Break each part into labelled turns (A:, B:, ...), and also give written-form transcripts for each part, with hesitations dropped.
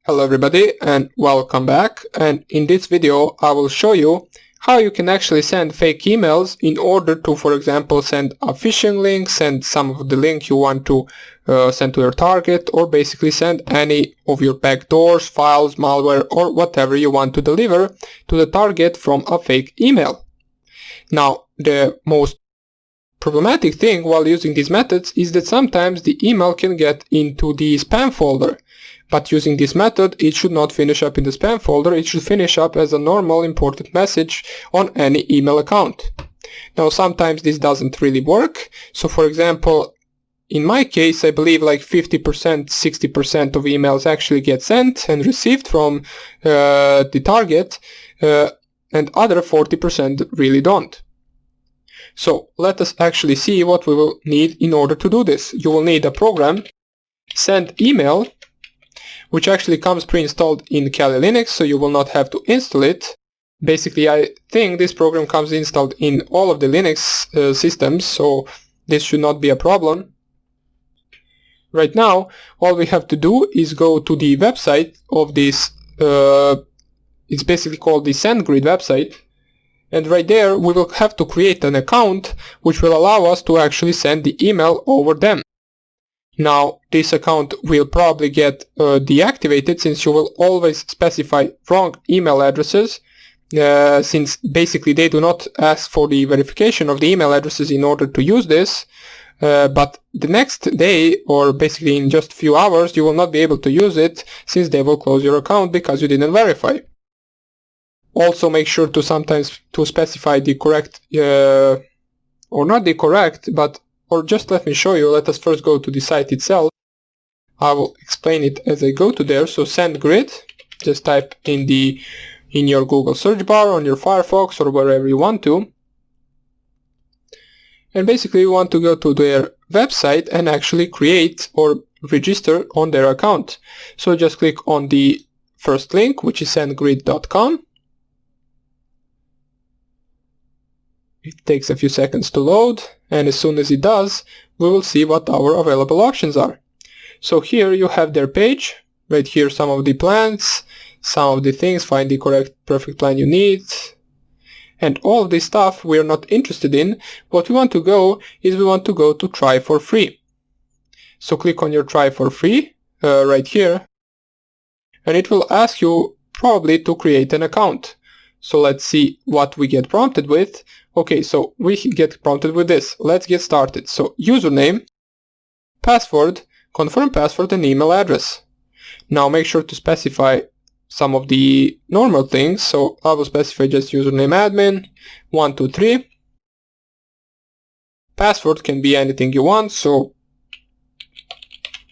A: Hello everybody and welcome back, and in this video I will show you how you can actually send fake emails in order to, for example, send a phishing link, send some of the link you want to send to your target, or basically send any of your backdoors, files, malware, or whatever you want to deliver to the target from a fake email. Now, the most problematic thing while using these methods is that sometimes the email can get into the spam folder. But using this method, it should not finish up in the spam folder, it should finish up as a normal important message on any email account. Now sometimes this doesn't really work, so for example, in my case I believe like 50%, 60% of emails actually get sent and received from the target, and other 40% really don't. So let us actually see what we will need in order to do this. You will need a program, send email, which actually comes pre-installed in Kali Linux, so you will not have to install it. Basically, I think this program comes installed in all of the Linux systems, so this should not be a problem. Right now, all we have to do is go to the website of this, it's basically called the SendGrid website, and right there we will have to create an account which will allow us to actually send the email over them. Now, this account will probably get deactivated since you will always specify wrong email addresses, since basically they do not ask for the verification of the email addresses in order to use this, but the next day, or basically in just a few hours, you will not be able to use it since they will close your account because you didn't verify. Also make sure to sometimes to specify the correct, or not the correct, or just let me show you. Let us first go to the site itself. I will explain it as I go to there. So SendGrid, just type in your Google search bar, on your Firefox, or wherever you want to. And basically you want to go to their website and actually create or register on their account. So just click on the first link, which is sendgrid.com. It takes a few seconds to load, and as soon as it does, we will see what our available options are. So here you have their page, right here some of the plans, some of the things, find the correct perfect plan you need, and all of this stuff we are not interested in. What we want to go is we want to go to try for free. So click on your try for free right here, and it will ask you probably to create an account. So let's see what we get prompted with. Okay, so we get prompted with this. Let's get started. So username, password, confirm password, and email address. Now make sure to specify some of the normal things. So I will specify just username admin, 123. Password can be anything you want, so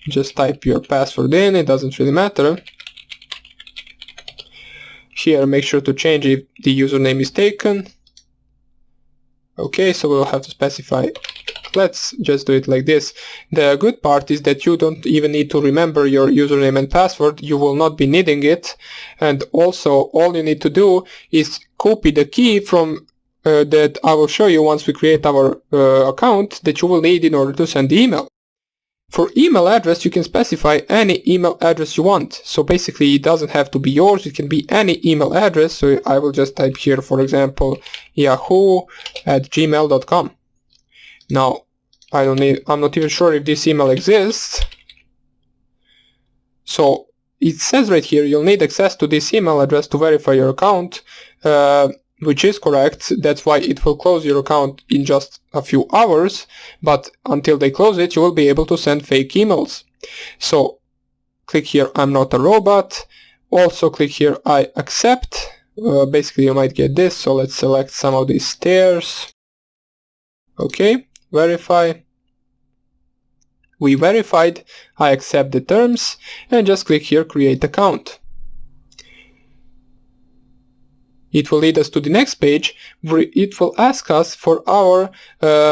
A: just type your password in, it doesn't really matter. Here make sure to change if the username is taken. Okay, so we'll have to specify, let's just do it like this. The good part is that you don't even need to remember your username and password, you will not be needing it, and also all you need to do is copy the key from that I will show you once we create our account that you will need in order to send the email. For email address, you can specify any email address you want. So basically it doesn't have to be yours, it can be any email address. So I will just type here, for example, yahoo@gmail.com. Now, I'm not even sure if this email exists. So it says right here, you'll need access to this email address to verify your account, which is correct. That's why it will close your account in just a few hours, but until they close it, you will be able to send fake emails. So click here, I'm not a robot. Also click here, I accept. Basically you might get this, so let's select some of these stairs. Okay, verify. We verified, I accept the terms, and just click here, create account. It will lead us to the next page where it will ask us for our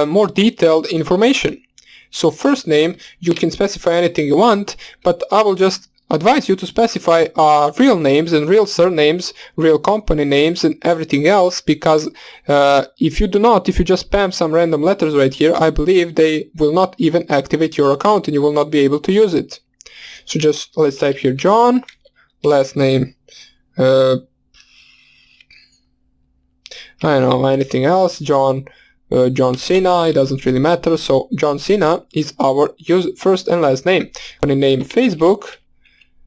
A: more detailed information. So first name, you can specify anything you want, but I will just advise you to specify real names and real surnames, real company names and everything else, because if you just spam some random letters right here, I believe they will not even activate your account and you will not be able to use it. So just let's type here John, last name, I don't know, anything else, John Cena, it doesn't really matter. So John Cena is our first and last name. Company name Facebook,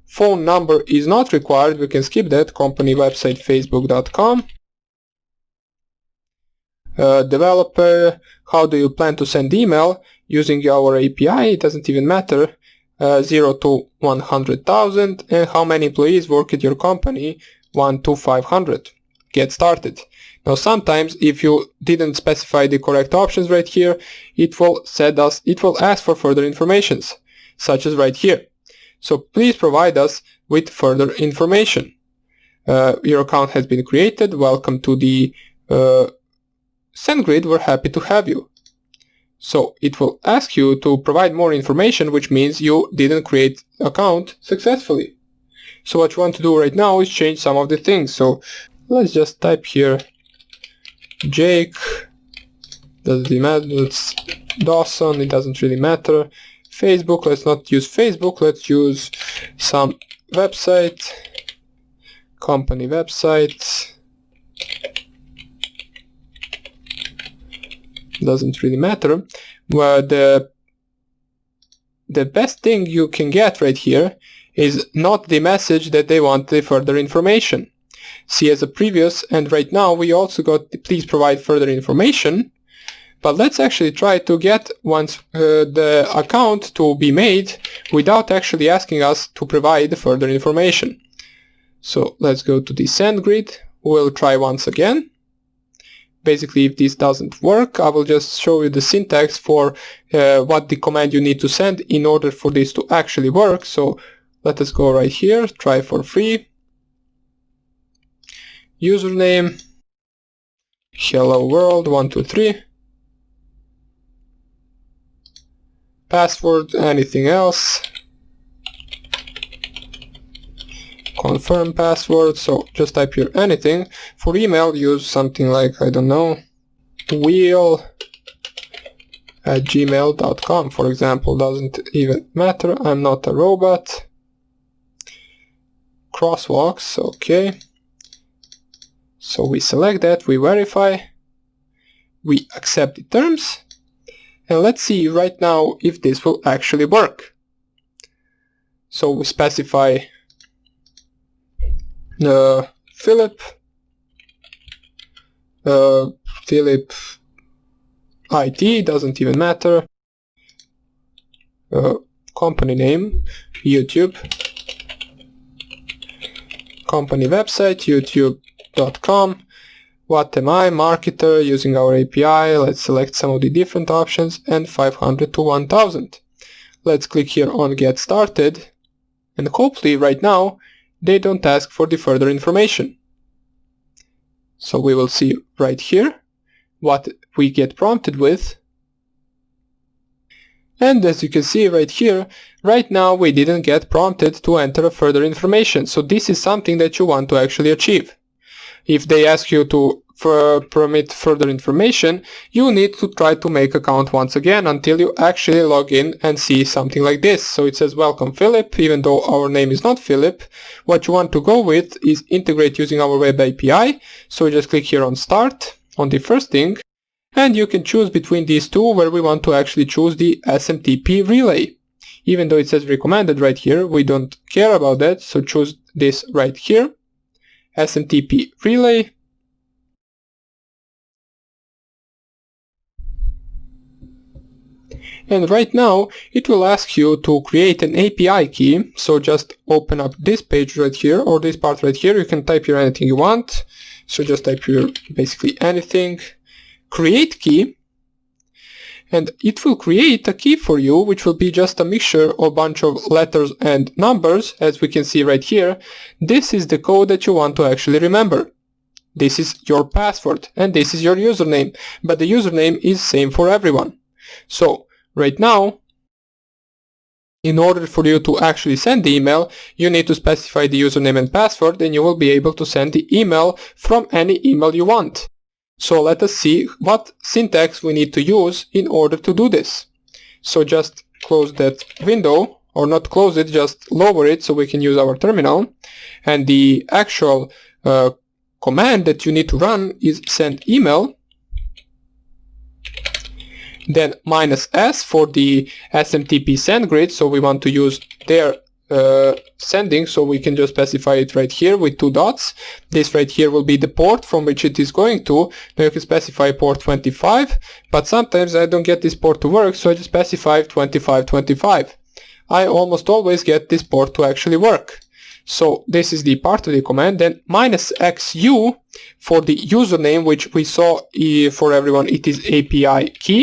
A: phone number is not required, we can skip that, company website facebook.com. Developer, how do you plan to send email using our API, it doesn't even matter, 0 to 100,000, and how many employees work at your company, 1 to 500. Get started. Now sometimes if you didn't specify the correct options right here, it will ask for further information, such as right here. So please provide us with further information. Your account has been created, welcome to the SendGrid, we're happy to have you. So it will ask you to provide more information, which means you didn't create an account successfully. So what you want to do right now is change some of the things. So let's just type here Jake, doesn't really matter, it's Dawson, it doesn't really matter. Facebook, let's not use Facebook, let's use some website, company website. Doesn't really matter. Well, the best thing you can get right here is not the message that they want the further information. See as a previous, and right now we also got the please provide further information, but let's actually try to get the account to be made without actually asking us to provide further information. So let's go to the SendGrid, we'll try once again. Basically, if this doesn't work, I will just show you the syntax for what the command you need to send in order for this to actually work. So let us go right here, try for free. Username, hello world 123. Password, anything else. Confirm password, so just type here anything. For email, use something like, I don't know, wheel@gmail.com, for example, doesn't even matter, I'm not a robot. Crosswalks, okay. So we select that, we verify, we accept the terms, and let's see right now if this will actually work. So we specify Philip IT, doesn't even matter. Company name, YouTube. Company website, youtube.com. What am I? Marketer, using our API. Let's select some of the different options, and 500 to 1000. Let's click here on Get Started, and hopefully right now they don't ask for the further information. So we will see right here what we get prompted with. And as you can see right here, right now we didn't get prompted to enter further information. So this is something that you want to actually achieve. If they ask you to permit further information, you need to try to make account once again until you actually log in and see something like this. So it says welcome Philip, even though our name is not Philip. What you want to go with is integrate using our web API. So you just click here on start on the first thing, and you can choose between these two, where we want to actually choose the SMTP relay. Even though it says recommended right here, we don't care about that, so choose this right here, SMTP relay. And right now it will ask you to create an API key. So just open up this page right here, or this part right here. You can type here anything you want. So just type here basically anything, create key, and it will create a key for you, which will be just a mixture of a bunch of letters and numbers. As we can see right here, this is the code that you want to actually remember. This is your password and this is your username, but the username is same for everyone. So right now, in order for you to actually send the email, you need to specify the username and password, and you will be able to send the email from any email you want. So let us see what syntax we need to use in order to do this. So just close that window or not close it, just lower it so we can use our terminal. And the actual command that you need to run is send email, then -s for the SMTP send grid, so we want to use their sending, so we can just specify it right here with 2 dots. This right here will be the port from which it is going to. Now you can specify port 25, but sometimes I don't get this port to work, so I just specify 2525. I almost always get this port to actually work. So this is the part of the command. Then -xu for the username, which we saw for everyone, it is API key.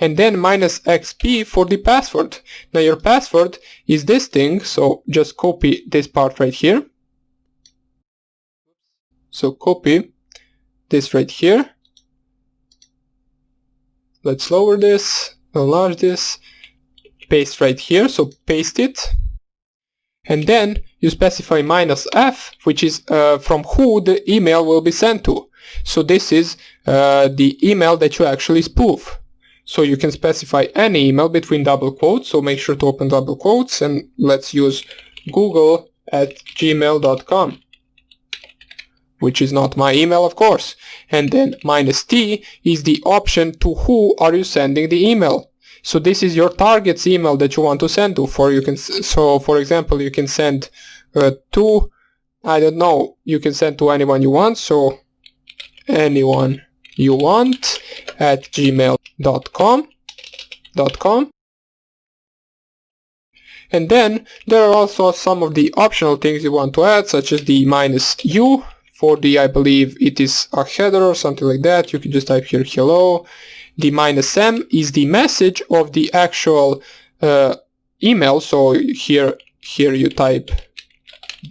A: And then -xp for the password. Now your password is this thing, so just copy this part right here. So copy this right here. Let's lower this, enlarge this, paste right here, so paste it. And then you specify -f, which is from who the email will be sent to. So this is the email that you actually spoof. So you can specify any email between double quotes, so make sure to open double quotes, and let's use google@gmail.com, which is not my email, of course. And then -t is the option to who are you sending the email. So this is your target's email that you want to send to. So for example, you can send to, I don't know, you can send to anyone you want, so anyone you want at gmail.com. And then there are also some of the optional things you want to add, such as the -u for the, I believe it is a header or something like that. You can just type here hello. The -m is the message of the actual email, so here you type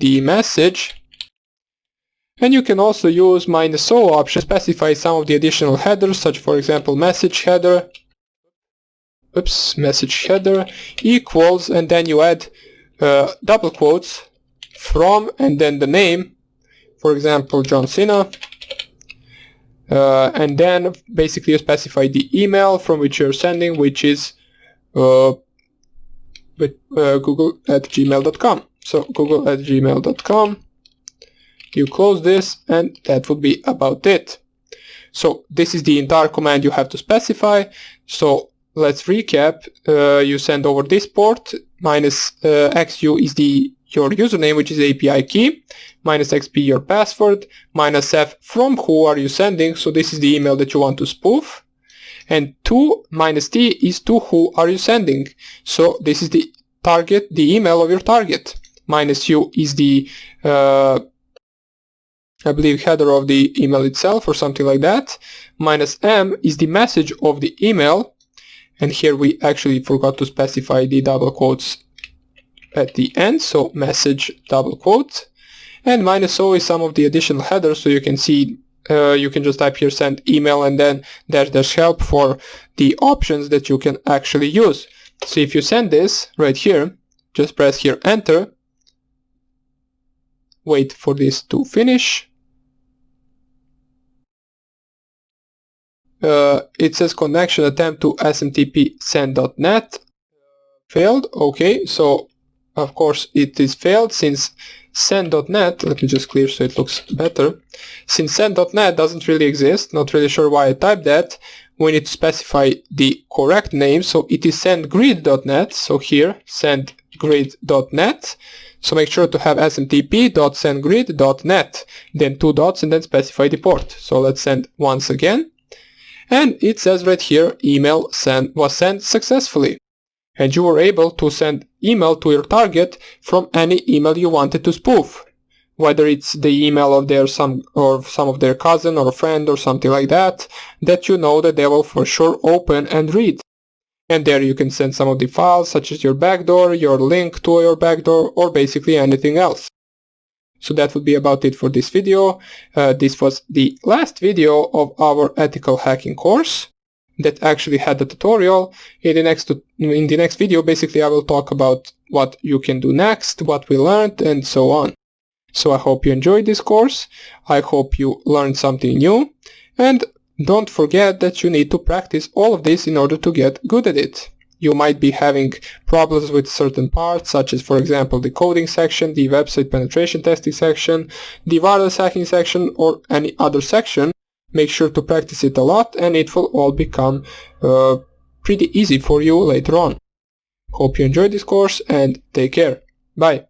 A: the message. And you can also use -o option to specify some of the additional headers, such for example message header equals, and then you add double quotes from, and then the name, for example John Cena, and then basically you specify the email from which you're sending, which is google@gmail.com. So google@gmail.com. You close this, and that would be about it. So this is the entire command you have to specify. So let's recap. You send over this port, -xu is your username, which is API key, -xp your password, -f from who are you sending, so this is the email that you want to spoof, and -t is to who are you sending, so this is the target, the email of your target. -u is the I believe header of the email itself or something like that. -m is the message of the email, and here we actually forgot to specify the double quotes at the end, so message double quote. And -o is some of the additional headers, so you can see you can just type here send email, and then there's help for the options that you can actually use. So if you send this right here, just press here enter, wait for this to finish. It says connection attempt to SMTP send.net failed. Okay, so of course it is failed since send.net, let me just clear so it looks better, since send.net doesn't really exist. Not really sure why I typed that. We need to specify the correct name, so it is sendgrid.net, so here sendgrid.net. So make sure to have smtp.sendgrid.net, then 2 dots, and then specify the port. So let's send once again. And it says right here, email was sent successfully. And you were able to send email to your target from any email you wanted to spoof. Whether it's the email of some of their cousin or friend or something like that you know that they will for sure open and read. And there you can send some of the files, such as your backdoor, your link to your backdoor, or basically anything else. So that would be about it for this video. This was the last video of our ethical hacking course that actually had the tutorial. In the next video, basically I will talk about what you can do next, what we learned, and so on. So I hope you enjoyed this course. I hope you learned something new, and don't forget that you need to practice all of this in order to get good at it. you might be having problems with certain parts, such as, for example, the coding section, the website penetration testing section, the wireless hacking section, or any other section, make sure to practice it a lot, and it will all become pretty easy for you later on. Hope you enjoyed this course, and take care. Bye.